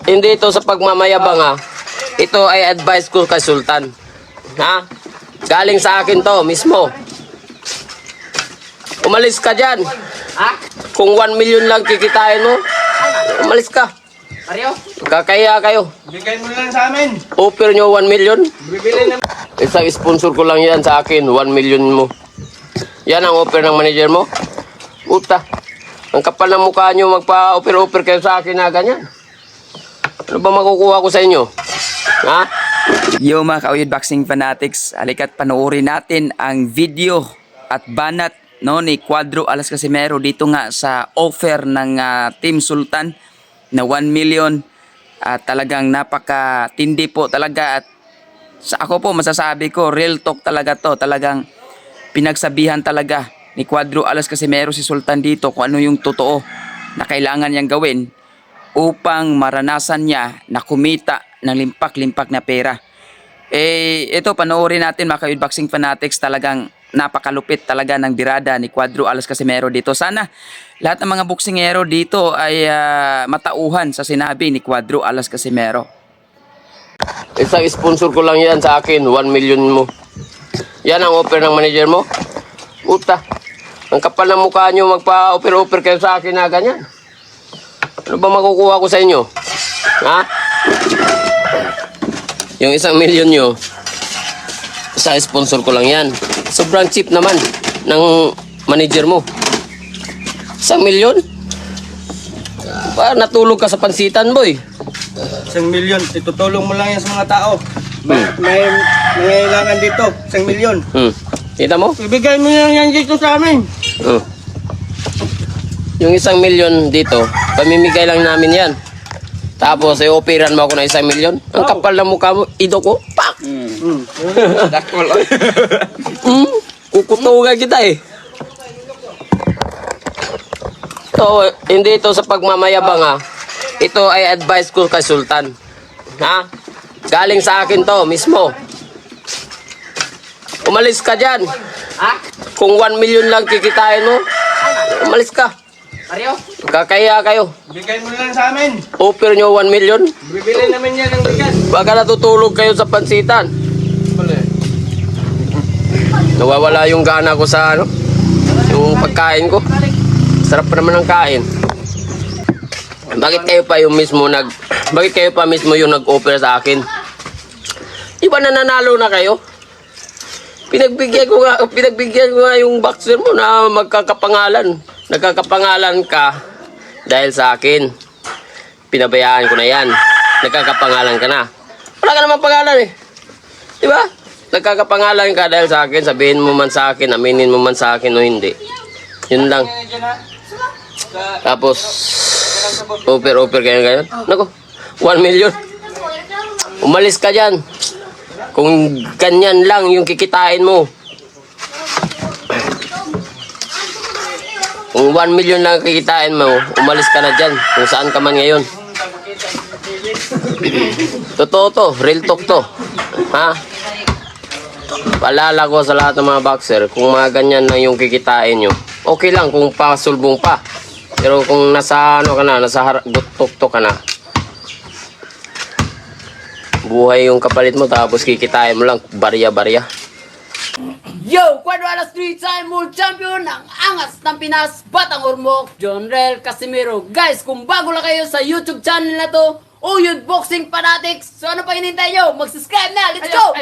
Hindi ito sa pagmamayabang ha. Ito ay advice ko kay Sultan. Ha? Galing sa akin to mismo. Umalis ka dyan. Kung 1 million lang kikitain mo, umalis ka. Kakaya kayo. Bigay mo lang sa amin. Offer nyo 1 million. Bibili na. Isang sponsor ko lang yan sa akin. 1 million mo. Yan ang offer ng manager mo. Puta. Ang kapal ng mukha nyo magpa-offer kayo sa akin na ganyan. Ano ba makukuha ko sa inyo? Ha? Yo mga ka-Uyod Boxing Fanatics, halika't panoorin natin ang video at banat no, ni Cuadro Alas Casimero dito nga sa offer ng Team Sultan na 1 million. At talagang napakatindi po talaga at sa ako po masasabi ko, real talk talaga to. Talagang pinagsabihan talaga ni Cuadro Alas Casimero si Sultan dito kung ano yung totoo na kailangan niyang gawin upang maranasan niya na kumita ng limpak-limpak na pera. Ito panoorin natin mga ka-Uyod Boxing Fanatics, talagang napakalupit talaga ng birada ni Cuadro Alas Casimero dito. Sana lahat ng mga boksingero dito ay matauhan sa sinabi ni Cuadro Alas Casimero. Isang sponsor ko lang yan sa akin. 1 million mo. Yan ang offer ng manager mo. Puta. Ang kapal ng mukha nyo magpa-offer kayo sa akin na ganyan. Ano ba makukuha ko sa inyo? Ha? Yung 1 million nyo, sa sponsor ko lang yan. Sobrang cheap naman ng manager mo. 1 million? Natulog ka sa pansitan, boy. 1 million. Itutulong mo lang yan sa mga tao. May nangailangan dito. 1 million. Kita mo? Ibigay mo lang yan dito sa amin. Yung 1 million dito, pamimigay lang namin yan. Tapos, i-operan mo ako ng 1 million. Ang kapal na mukha mo, ido ko, pak! Kukutugan kita eh. So, hindi ito sa pagmamayabang ha. Ito ay advice ko kay Sultan. Ha? Galing sa akin to mismo. Umalis ka dyan. Kung 1 million lang kikitain mo, umalis ka. Kakaya kayo. Bigay mo lang sa amin. Offer nyo 1 million. Bibili namin yan ng bigas. Baka natutulog kayo sa pansitan. Nawawala yung gana ko sa yung pagkain ko. Sarap pa naman ng kain. Bakit kayo pa mismo yung nag-offer sa akin? Iba na nanalo na kayo? Pinagbigyan ko nga yung boxer mo na magkakapangalan. Nagkakapangalan ka dahil sa akin. Pinabayaan ko na yan. Nagkakapangalan ka na. Wala ka naman pangalan eh. Diba? Nagkakapangalan ka dahil sa akin. Sabihin mo man sa akin, aminin mo man sa akin o hindi. Yun lang. Tapos, offer kayo ngayon. Naku, 1 million. Umalis ka dyan. Kung ganyan lang yung kikitain mo. Kung 1 million lang kikitain mo, umalis ka na dyan. Kung saan ka man ngayon. Totoo to, real talk to. Ha? Paalala ko sa lahat ng mga boxer, kung mga ganyan lang yung kikitain nyo, okay lang kung pasulbong pa. Pero kung nasa nasa tuktok ka na, buhay yung kapalit mo tapos kikitain mo lang barya-barya. Yo! Cuadro Alas 3-time world champion ng angas ng Pinas, Batang Ormoc, John Rel Casimero. Guys, kung bago lang kayo sa YouTube channel na to, Uyod Boxing Fanatics, so ano pa hinintay nyo? Mag-subscribe na! Let's go!